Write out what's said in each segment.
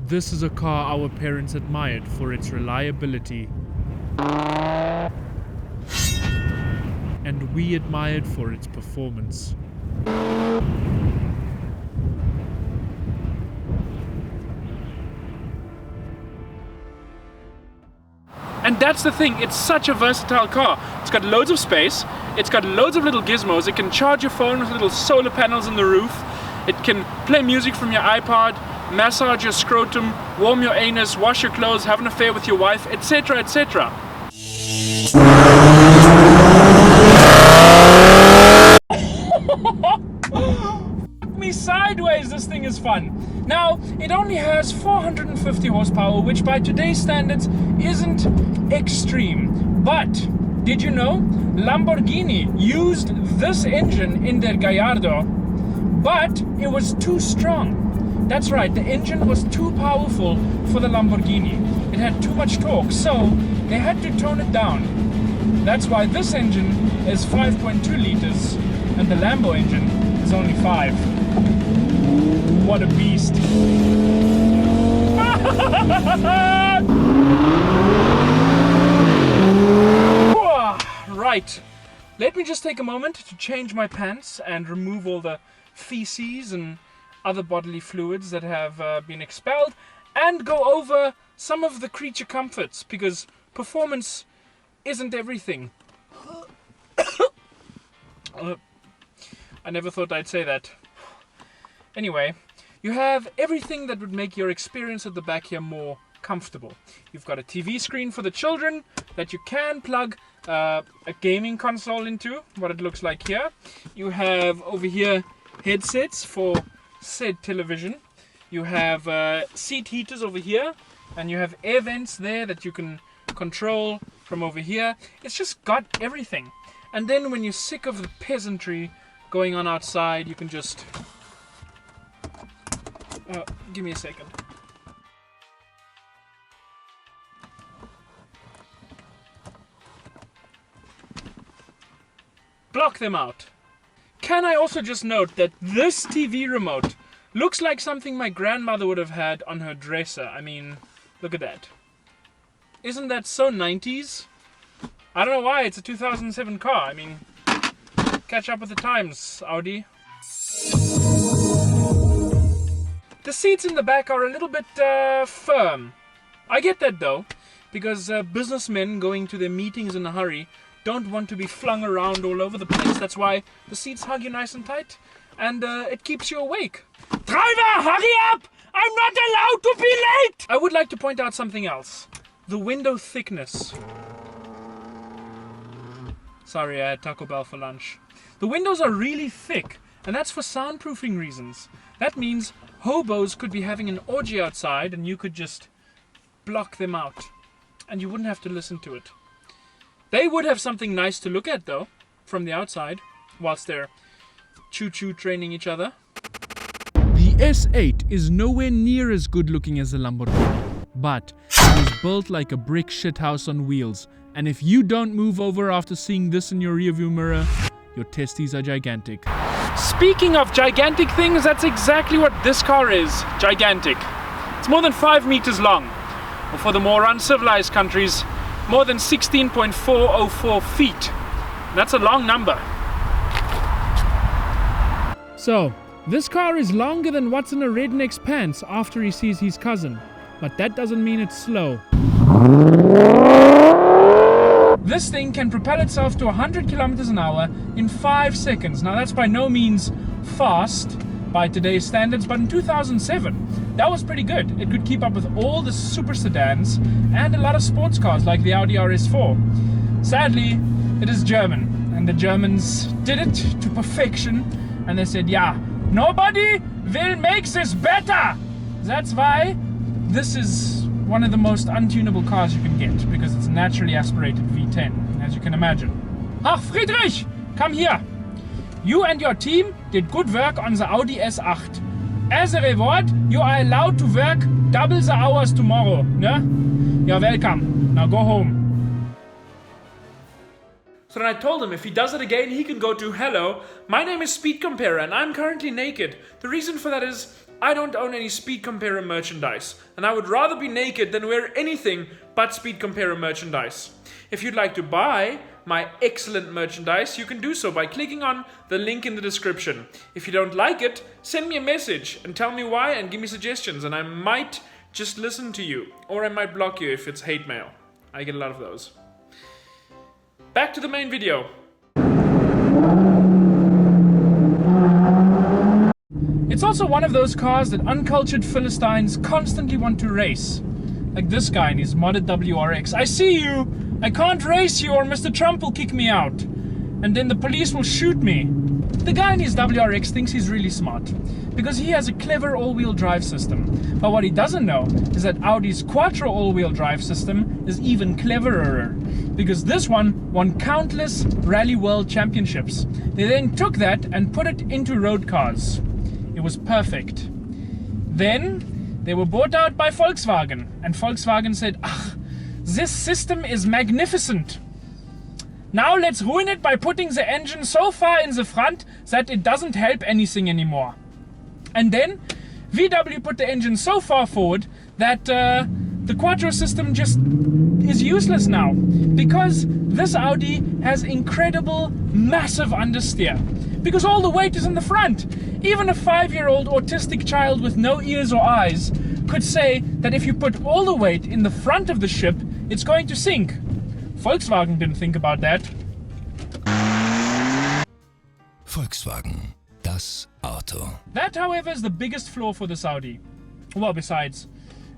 This is a car our parents admired for its reliability. And we admired for its performance. And that's the thing, it's such a versatile car. It's got loads of space, it's got loads of little gizmos, it can charge your phone with little solar panels on the roof, it can play music from your iPod, massage your scrotum, warm your anus, wash your clothes, have an affair with your wife, etc, etc. Me sideways, this thing is fun. Now, it only has 450 horsepower, which by today's standards isn't extreme. But, did you know, Lamborghini used this engine in their Gallardo, but it was too strong. That's right, the engine was too powerful for the Lamborghini. It had too much torque, so they had to tone it down. That's why this engine is 5.2 liters and the Lambo engine is only 5. What a beast. Right, let me just take a moment to change my pants and remove all the feces and other bodily fluids that have been expelled, and go over some of the creature comforts, because performance isn't everything. I never thought I'd say that. Anyway, you have everything that would make your experience at the back here more comfortable. You've got a TV screen for the children that you can plug a gaming console into, what it looks like here. You have over here headsets for said television. You have seat heaters over here, and you have air vents there that you can control from over here. It's just got everything. And then when you're sick of the peasantry going on outside, you can just give me a second. Block them out. Can I also just note that this TV remote looks like something my grandmother would have had on her dresser. I mean, look at that. Isn't that so 90s? I don't know why, it's a 2007 car. I mean, catch up with the times, Audi. The seats in the back are a little bit firm. I get that though, because businessmen going to their meetings in a hurry don't want to be flung around all over the place. That's why the seats hug you nice and tight, and it keeps you awake. Driver, hurry up! I'm not allowed to be late! I would like to point out something else. The window thickness. Sorry, I had Taco Bell for lunch. The windows are really thick, and that's for soundproofing reasons. That means hobos could be having an orgy outside and you could just block them out, and you wouldn't have to listen to it. They would have something nice to look at though, from the outside, whilst they're choo-choo training each other. The S8 is nowhere near as good looking as the Lamborghini, but it is built like a brick shithouse on wheels, and if you don't move over after seeing this in your rearview mirror, your testes are gigantic. Speaking of gigantic things, that's exactly what this car is, gigantic. It's more than 5 meters long, or for the more uncivilized countries, more than 16.404 feet. That's a long number. So, this car is longer than what's in a redneck's pants after he sees his cousin, but that doesn't mean it's slow. This thing can propel itself to 100 kilometers an hour in 5 seconds. Now that's by no means fast by today's standards, but in 2007, that was pretty good. It could keep up with all the super sedans and a lot of sports cars like the Audi RS4. Sadly, it is German, and the Germans did it to perfection, and they said, yeah, nobody will make this better. That's why this is one of the most untunable cars you can get, because it's a naturally aspirated V10, as you can imagine. Ach, Friedrich, come here. You and your team did good work on the Audi S8. As a reward, you are allowed to work double the hours tomorrow, ne? You're welcome. Now go home. So then I told him if he does it again, he can go to, hello, my name is Speed Comparer and I'm currently naked. The reason for that is I don't own any Speed Comparer merchandise, and I would rather be naked than wear anything but Speed Comparer merchandise. If you'd like to buy my excellent merchandise, you can do so by clicking on the link in the description. If you don't like it, send me a message and tell me why and give me suggestions, and I might just listen to you, or I might block you if it's hate mail. I get a lot of those. Back to the main video. It's also one of those cars that uncultured Philistines constantly want to race. Like this guy in his modded WRX. I see you! I can't race you or Mr. Trump will kick me out. And then the police will shoot me. The guy in his WRX thinks he's really smart because he has a clever all-wheel drive system. But what he doesn't know is that Audi's Quattro all-wheel drive system is even cleverer, because this one won countless Rally World Championships. They then took that and put it into road cars. It was perfect. Then they were bought out by Volkswagen, and Volkswagen said, "Ah, this system is magnificent. Now let's ruin it by putting the engine so far in the front that it doesn't help anything anymore." And then VW put the engine so far forward that the Quattro system just is useless now, because this Audi has incredible, massive understeer, because all the weight is in the front. Even a 5-year-old autistic child with no ears or eyes could say that if you put all the weight in the front of the ship, it's going to sink. Volkswagen didn't think about that. Volkswagen, das Auto. That, however, is the biggest flaw for this Audi. Well, besides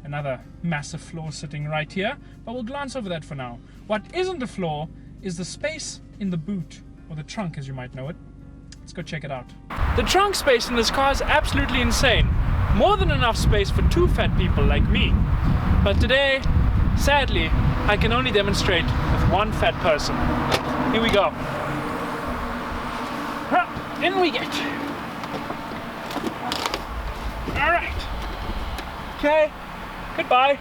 another massive flaw sitting right here, but we'll glance over that for now. What isn't a flaw is the space in the boot, or the trunk as you might know it. Let's go check it out. The trunk space in this car is absolutely insane. More than enough space for 2 fat people like me. But today, sadly, I can only demonstrate with 1 fat person. Here we go. In we get. Alright. Okay, goodbye.